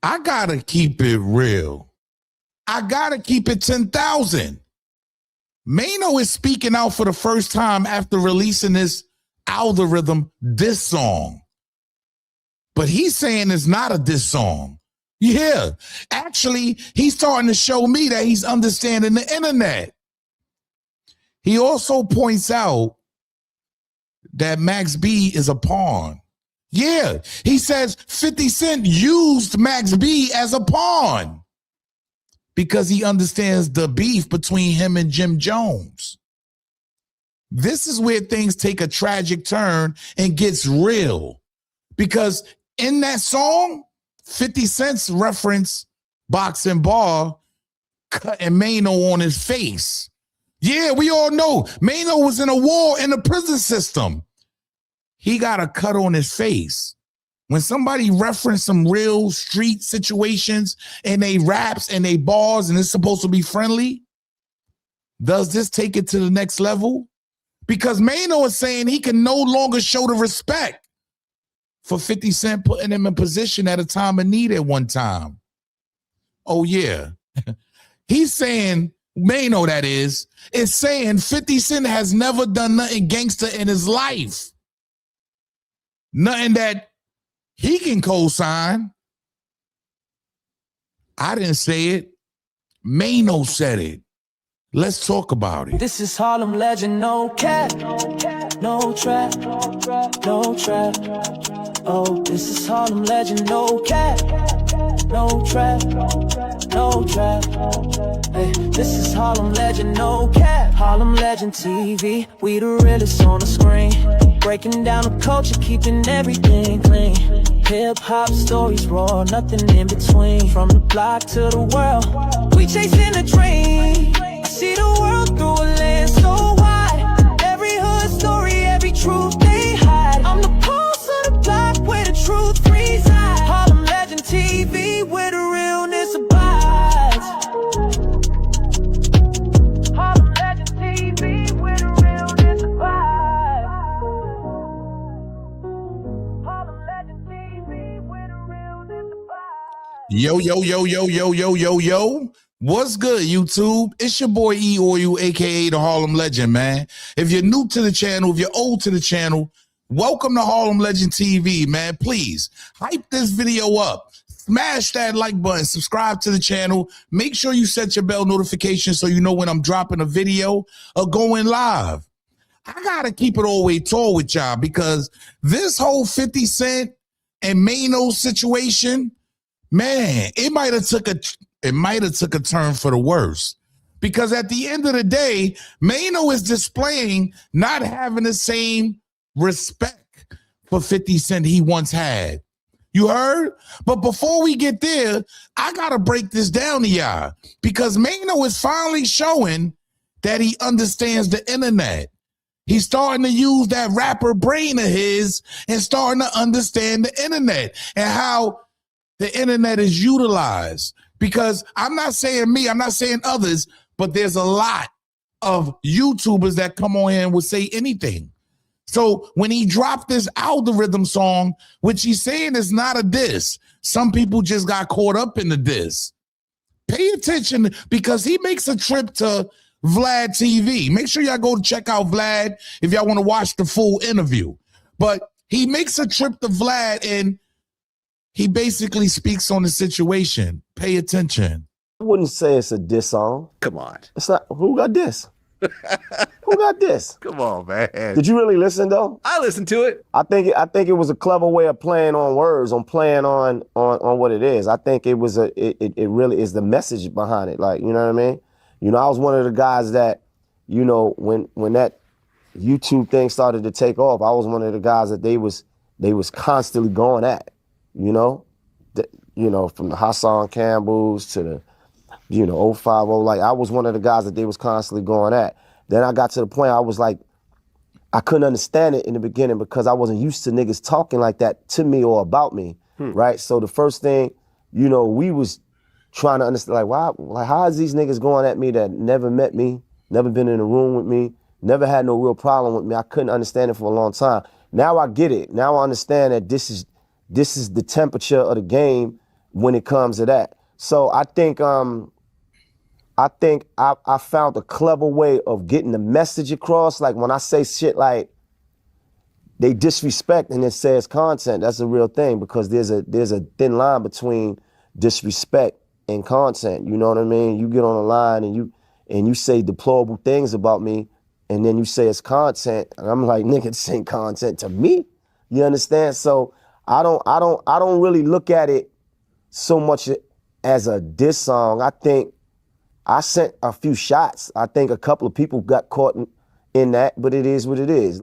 I gotta keep it real. I gotta keep it 10,000. Mayo is speaking out for the first time after releasing this algorithm diss song. But he's saying it's not a diss song. Yeah, actually, he's starting to show me that he's understanding the internet. He also points out that Max B is a pawn. Yeah, he says 50 Cent used Max B as a pawn because he understands the beef between him and Jim Jones. This is where things take a tragic turn and gets real. Because in that song, 50 Cent's reference boxing ball cutting Mayo on his face. Yeah, we all know Mayo was in a war in the prison system. He got a cut on his face. When somebody referenced some real street situations and they raps and they bars and it's supposed to be friendly, does this take it to the next level? Because Mayo is saying he can no longer show the respect for 50 Cent putting him in position at a time of need at one time. Oh, yeah. He's saying, Mayo that is saying 50 Cent has never done nothing gangster in his life. Nothing that he can co-sign. I didn't say it. Mayo said it. Let's talk about it. This is Harlem legend, no cap, no trap, no trap. Oh, this is Harlem legend, no cap, no trap, no trap. Hey, this is Harlem legend, no cap. Harlem legend TV, we the realest on the screen. Breaking down the culture, keeping everything clean. Hip-hop stories raw, nothing in between. From the block to the world, we chasing a dream. I see the world through a lens so wide. Every hood story, every truth they hide. I'm the pulse of the block where the truth resides. Harlem legend TV, where the realness abides. Harlem legend TV, where the realness abides. Harlem legend TV, where the realness abides. Yo, yo, yo, yo, yo, yo, yo, yo. What's good, YouTube? It's your boy E-Oil, a.k.a. the Harlem Legend, man. If you're new to the channel, if you're old to the channel, welcome to Harlem Legend TV, man. Please, hype this video up. Smash that like button. Subscribe to the channel. Make sure you set your bell notification so you know when I'm dropping a video or going live. I got to keep it all the way tall with y'all because this whole 50 Cent and Mayo situation, man, it might have took a turn for the worse. Because at the end of the day, Mayo is displaying not having the same respect for 50 Cent he once had. You heard? But before we get there, I got to break this down to y'all. Because Mayo is finally showing that he understands the internet. He's starting to use that rapper brain of his and starting to understand the internet and how the internet is utilized. Because I'm not saying me, I'm not saying others, but there's a lot of YouTubers that come on here and will say anything. So when he dropped this algorithm song, which he's saying is not a diss, some people just got caught up in the diss. Pay attention because he makes a trip to Vlad TV. Make sure y'all go to check out Vlad if y'all want to watch the full interview. But he makes a trip to Vlad and he basically speaks on the situation. Pay attention. I wouldn't say it's a diss song. Come on. It's not. Who got diss? Who got diss? Come on, man. Did you really listen though? I listened to it. I think it was a clever way of playing on words, on playing on what it is. I think it really is the message behind it. Like, you know what I mean? You know, I was one of the guys that, you know, when that YouTube thing started to take off, I was one of the guys that they was constantly going at. You know, from the Hassan Campbells to the, you know, 050, like I was one of the guys that they was constantly going at. Then I got to the point I was like, I couldn't understand it in the beginning because I wasn't used to niggas talking like that to me or about me, right? So the first thing, you know, we was trying to understand, like, why, like, how is these niggas going at me that never met me, never been in a room with me, never had no real problem with me? I couldn't understand it for a long time. Now I get it. Now I understand that this is the temperature of the game, when it comes to that. So I think I found a clever way of getting the message across. Like when I say shit like they disrespect and it says content, that's a real thing, because there's a thin line between disrespect and content. You know what I mean? You get on the line and you say deplorable things about me, and then you say it's content, and I'm like, nigga, this ain't content to me. You understand? So I don't really look at it so much as a diss song. I think I sent a few shots. I think a couple of people got caught in that, but it is what it is.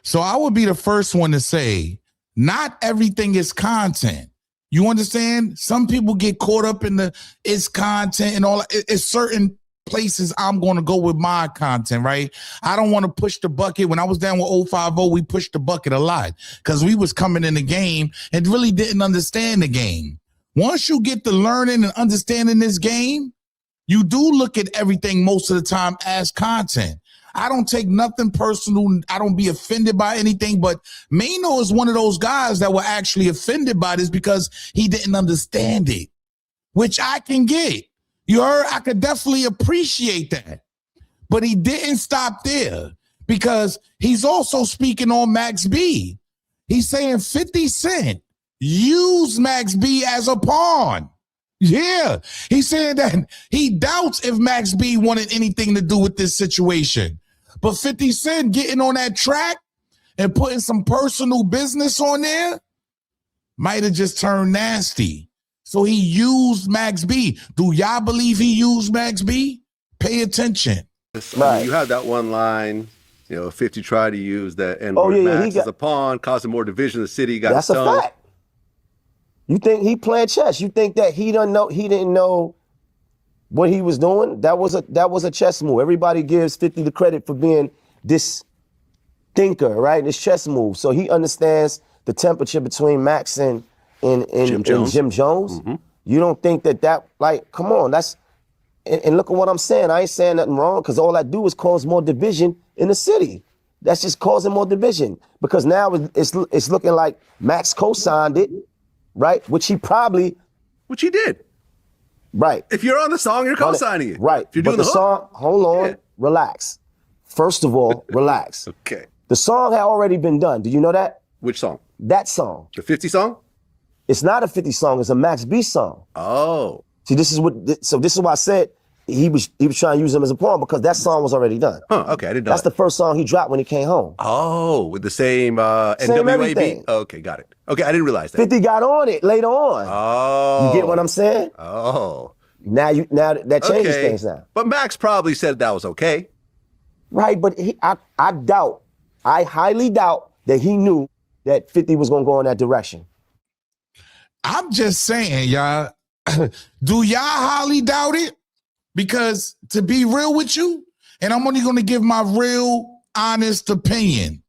So I would be the first one to say, not everything is content. You understand? Some people get caught up in the it's content and all. It's certain places I'm going to go with my content, right? I don't want to push the bucket. When I was down with 050, we pushed the bucket a lot because we was coming in the game and really didn't understand the game. Once you get to learning and understanding this game, you do look at everything most of the time as content. I don't take nothing personal. I don't be offended by anything, but Maino is one of those guys that were actually offended by this because he didn't understand it, which I can get. You heard? I could definitely appreciate that. But he didn't stop there because he's also speaking on Max B. He's saying 50 Cent used Max B as a pawn. Yeah, he's saying that he doubts if Max B wanted anything to do with this situation. But 50 Cent getting on that track and putting some personal business on there might have just turned nasty. So he used Max B. Do y'all believe he used Max B? Pay attention. I mean, you have that one line, 50 tried to use that N-word Max as a pawn, causing more division in the city. That's a fact. You think he playing chess? You think that he didn't know what he was doing? That was a chess move. Everybody gives 50 the credit for being this thinker, right? This chess move. So he understands the temperature between Max and Jim Jones. Mm-hmm. You don't think that like, come on, and look at what I'm saying. I ain't saying nothing wrong, because all I do is cause more division in the city. That's just causing more division, because now it's looking like Max co-signed it. Right, which he did. Right. If you're on the song, you're co-signing it. Right. If you're doing the song, hold on, relax. First of all, relax. Okay. The song had already been done. Did you know that? Which song? That song. The 50 song? It's not a 50 song. It's a Max B song. Oh. See, this is why I said he was trying to use him as a pawn, because that song was already done. Huh, okay, I didn't know That's the first song he dropped when he came home. Oh, with the same NWA everything. beat? Okay, got it. Okay, I didn't realize that. 50 got on it later on. Oh. You get what I'm saying? Oh. Now that changes things now. But Max probably said that was okay. Right, but I highly doubt that he knew that 50 was going to go in that direction. I'm just saying, y'all, do y'all highly doubt it? Because to be real with you, and I'm only going to give my real honest opinion,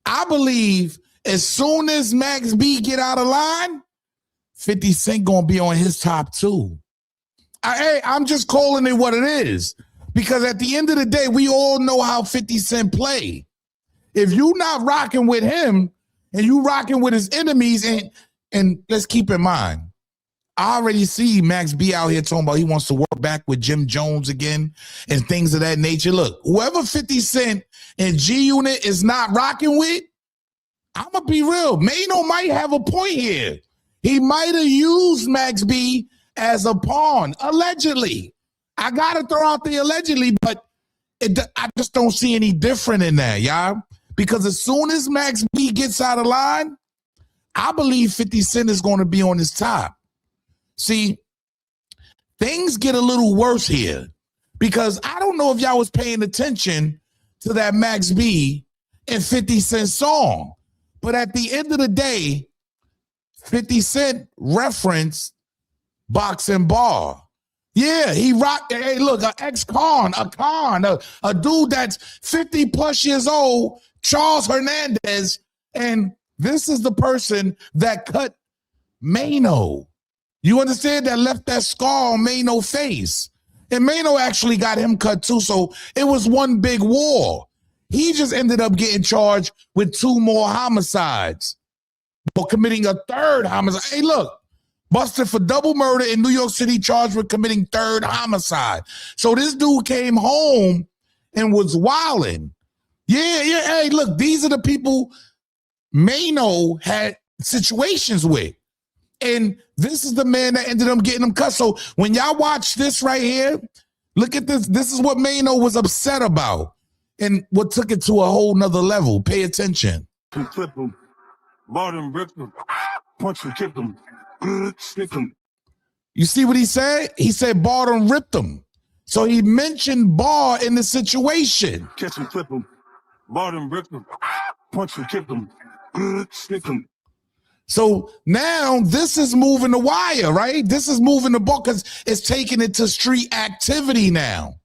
I believe as soon as Max B get out of line, 50 Cent going to be on his top too. I'm just calling it what it is. Because at the end of the day, we all know how 50 Cent play. If you not rocking with him and you rocking with his enemies, and let's keep in mind, I already see Max B out here talking about he wants to work back with Jim Jones again and things of that nature. Look, whoever 50 Cent and G-Unit is not rocking with, I'm going to be real. Maino might have a point here. He might have used Max B as a pawn, allegedly. I got to throw out the allegedly, but I just don't see any different in that, y'all. Because as soon as Max B gets out of line, I believe 50 Cent is going to be on his top. See, things get a little worse here, because I don't know if y'all was paying attention to that Max B and 50 Cent song. But at the end of the day, 50 Cent referenced Boxing Bar. Yeah, he rocked. Hey, look, an ex-con, a dude that's 50 plus years old, Charles Hernandez, and this is the person that cut Maino. You understand? That left that scar on Maino's face. And Maino actually got him cut too, so it was one big war. He just ended up getting charged with 2 more homicides, or committing a 3rd homicide. Hey, look, busted for double murder in New York City, charged with committing third homicide. So this dude came home and was wilding. Yeah. Hey, look, these are the people Mayo had situations with. And this is the man that ended up getting them cut. So when y'all watch this right here, look at this. This is what Mayo was upset about and what took it to a whole nother level. Pay attention. Clip him, bought him, ripped him, punch him, kicked him, stick him. You see what he said? He said bought him, ripped him. So he mentioned Bar in the situation. Catch him, clip him, bought him, ripped him, punch him, kicked him, stick him. So now this is moving the wire, right? This is moving the ball because it's taking it to street activity now.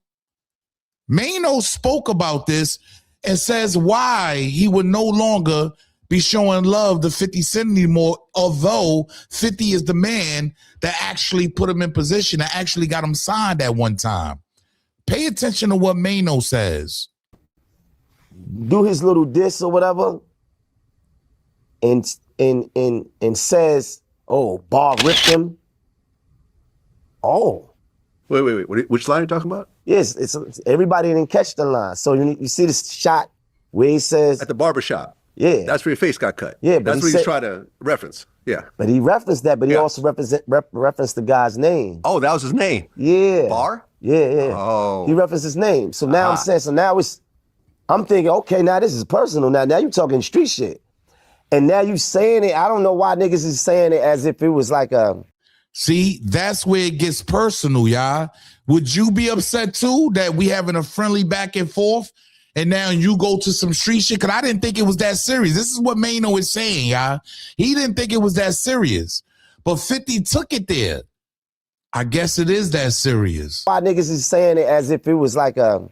Mayo spoke about this and says why he would no longer be showing love to 50 Cent anymore, although 50 is the man that actually put him in position, that actually got him signed at one time. Pay attention to what Mayo says. Do his little diss or whatever, and says, "Oh, Bar ripped him." Oh, wait. Which line are you talking about? Yes, it's everybody didn't catch the line. So you see this shot where he says at the barbershop. Yeah, that's where your face got cut. Yeah, but that's what he's trying to reference. Yeah, but he referenced that, but he also referenced the guy's name. Oh, that was his name. Yeah, Bar. Yeah. Oh, he referenced his name. So now I'm saying, I'm thinking, okay, now this is personal. Now you talking street shit. And now you saying it, I don't know why niggas is saying it as if it was like a... See, that's where it gets personal, y'all. Would you be upset too that we having a friendly back and forth and now you go to some street shit? Because I didn't think it was that serious. This is what Mayo is saying, y'all. He didn't think it was that serious. But 50 took it there. I guess it is that serious. Why niggas is saying it as if it was like a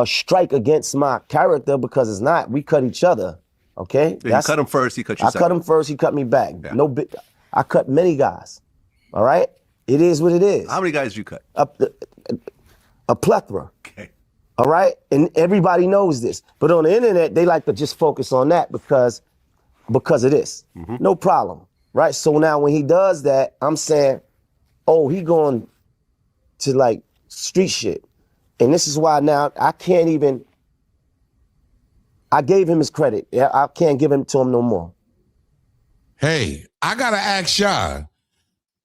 strike against my character, because it's not. We cut each other. Okay, yeah, you cut him first. He cut you. I cut him first. He cut me back. Yeah. I cut many guys. All right, it is what it is. How many guys did you cut? A plethora. Okay. All right, and everybody knows this. But on the internet, they like to just focus on that because of this. Mm-hmm. No problem, right? So now when he does that, I'm saying, oh, he going to like street shit, and this is why now I can't even. I gave him his credit. I can't give him to him no more. Hey, I gotta ask y'all,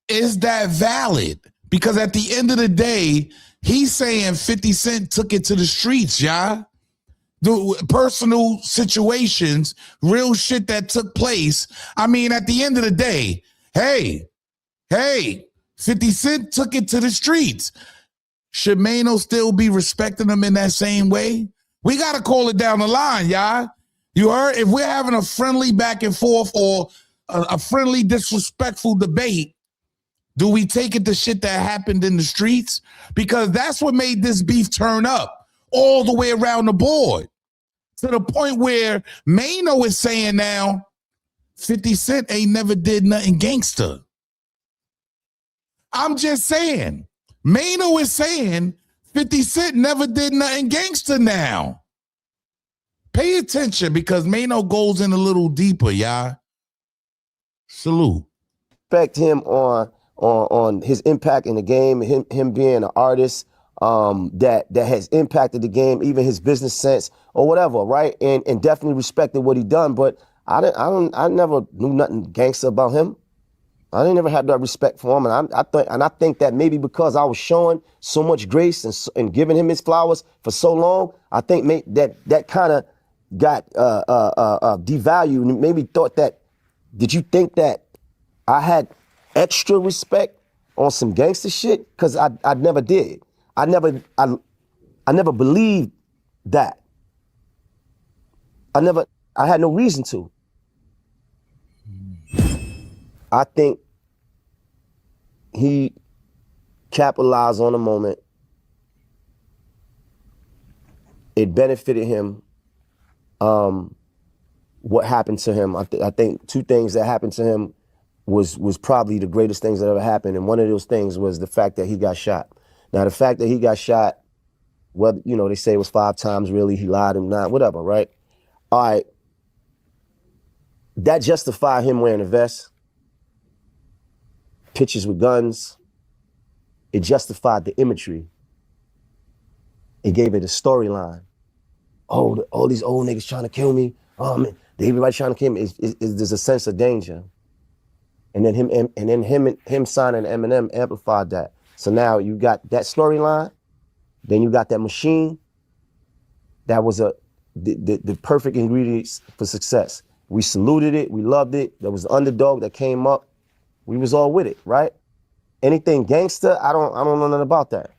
is that valid? Because at the end of the day, he's saying 50 Cent took it to the streets, y'all. The personal situations, real shit that took place. I mean, at the end of the day, hey, 50 Cent took it to the streets. Should Mayo still be respecting him in that same way? We got to call it down the line, y'all. You heard? If we're having a friendly back and forth or a friendly disrespectful debate, do we take it to shit that happened in the streets? Because that's what made this beef turn up all the way around the board. To the point where Mayo is saying now, 50 Cent ain't never did nothing gangster. I'm just saying. Mayo is saying 50 Cent never did nothing gangster now. Pay attention because Mayo goes in a little deeper, y'all. Salute. Respect him on his impact in the game, him being an artist that has impacted the game, even his business sense or whatever, right? And definitely respected what he done. But I never knew nothing gangster about him. I didn't ever have that respect for him, and I think that maybe because I was showing so much grace and giving him his flowers for so long, I think that kind of got devalued, and maybe thought that. Did you think that I had extra respect on some gangster shit? Because I never did. I never believed that. I had no reason to. I think he capitalized on the moment. It benefited him. What happened to him? I think two things that happened to him was probably the greatest things that ever happened. And one of those things was the fact that he got shot. Now, the fact that he got shot, well, they say it was 5 times, really, he lied and not, whatever, right? All right. That justified him wearing a vest. pictures with guns. It justified the imagery. It gave it a storyline. Oh, all these old niggas trying to kill me. Oh man, everybody trying to kill me. There's a sense of danger. And then him signing Eminem amplified that. So now you got that storyline. Then you got that machine. That was the perfect ingredients for success. We saluted it. We loved it. There was the underdog that came up. We was all with it, right? Anything gangster, I don't know nothing about that.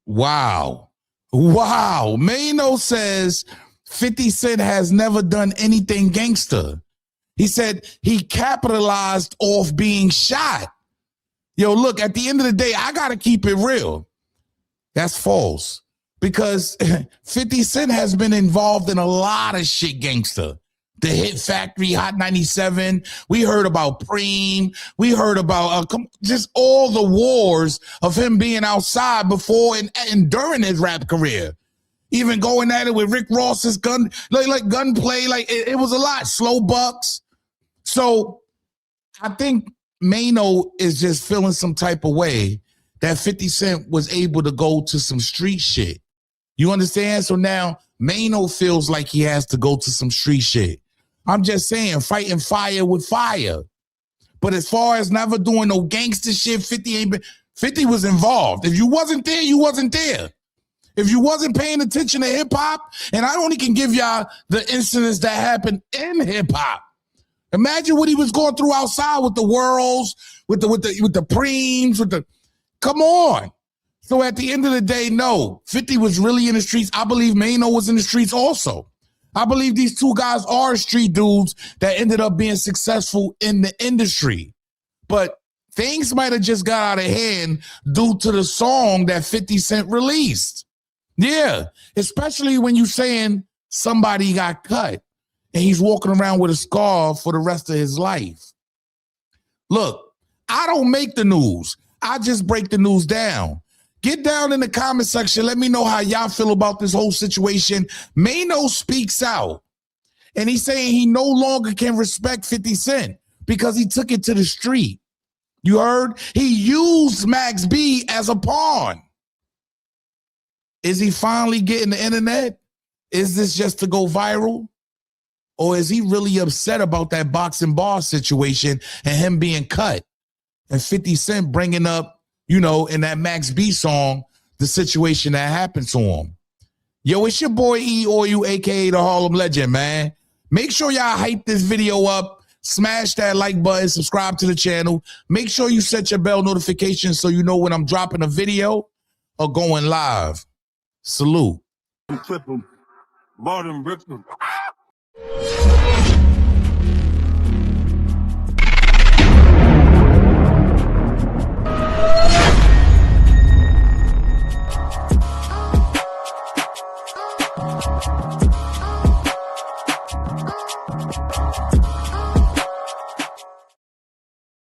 Wow. Mayo says 50 Cent has never done anything gangster. He said he capitalized off being shot. Yo, look, at the end of the day, I got to keep it real. That's false. Because 50 Cent has been involved in a lot of shit gangster. The Hit Factory, Hot 97. We heard about Preem. We heard about just all the wars of him being outside before and during his rap career. Even going at it with Rick Ross's gunplay. Like it was a lot. Slow Bucks. So I think Mayo is just feeling some type of way that 50 Cent was able to go to some street shit. You understand? So now Mayo feels like he has to go to some street shit. I'm just saying, fighting fire with fire. But as far as never doing no gangster shit, 50 was involved. If you wasn't there, you wasn't there. If you wasn't paying attention to hip hop, and I only can give y'all the incidents that happened in hip hop. Imagine what he was going through outside with the Worlds, with the Preems, come on. So at the end of the day, no, 50 was really in the streets. I believe Mayo was in the streets also. I believe these two guys are street dudes that ended up being successful in the industry. But things might have just got out of hand due to the song that 50 Cent released. Yeah, especially when you saying somebody got cut and he's walking around with a scar for the rest of his life. Look, I don't make the news. I just break the news down. Get down in the comment section. Let me know how y'all feel about this whole situation. Mayo speaks out, and he's saying he no longer can respect 50 Cent because he took it to the street. You heard? He used Max B as a pawn. Is he finally getting the internet? Is this just to go viral? Or is he really upset about that boxing bar situation and him being cut? And 50 Cent bringing up, you know, in that Max B song, the situation that happened to him. Yo, it's your boy E or you, aka the Harlem Legend, man. Make sure y'all hype this video up. Smash that like button, subscribe to the channel. Make sure you set your bell notifications so you know when I'm dropping a video or going live. Salute. Flip them, bought them, brick them.